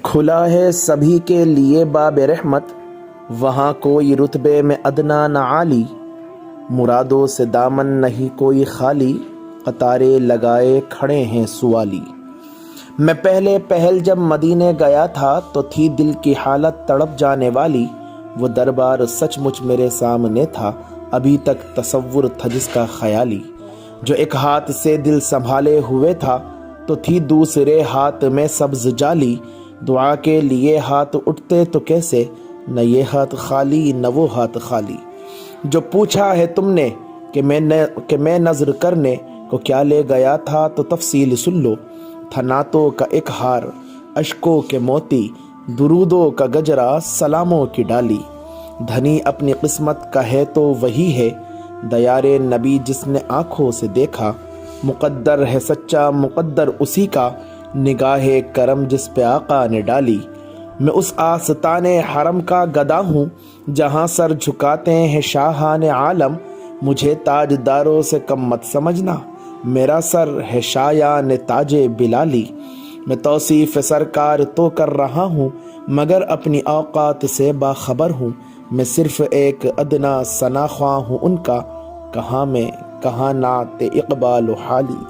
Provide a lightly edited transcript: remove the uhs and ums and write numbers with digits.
کھلا ہے سبھی کے لیے باب رحمت، وہاں کوئی رتبے میں ادنا نہ عالی، مرادوں سے دامن نہیں کوئی خالی، قطارے لگائے کھڑے ہیں سوالی۔ میں پہلے پہل جب مدینے گیا تھا تو تھی دل کی حالت تڑپ جانے والی، وہ دربار سچ مچ میرے سامنے تھا، ابھی تک تصور تھا جس کا خیالی، جو ایک ہاتھ سے دل سنبھالے ہوئے تھا تو تھی دوسرے ہاتھ میں سبز جالی، دعا کے لیے ہاتھ اٹھتے تو کیسے، نہ یہ ہاتھ خالی نہ وہ ہاتھ خالی۔ جو پوچھا ہے تم نے کہ میں نظر کرنے کو کیا لے گیا تھا تو تفصیل سن لو، تھا نعتوں کا ایک ہار، اشکوں کے موتی، درودوں کا گجرا، سلاموں کی ڈالی۔ دھنی اپنی قسمت کا ہے تو وہی ہے، دیار نبی جس نے آنکھوں سے دیکھا، مقدر ہے سچا مقدر اسی کا، نگاہ کرم جس پہ آقا نے ڈالی۔ میں اس آستان حرم کا گدا ہوں جہاں سر جھکاتے ہیں شاہان عالم، مجھے تاج داروں سے کم مت سمجھنا، میرا سر ہے شایان تاج بلالی۔ میں توصیف سرکار تو کر رہا ہوں مگر اپنی اوقات سے باخبر ہوں، میں صرف ایک ادنا ثنا خواں ہوں ان کا، کہاں میں کہاں نعت اقبال و حالی۔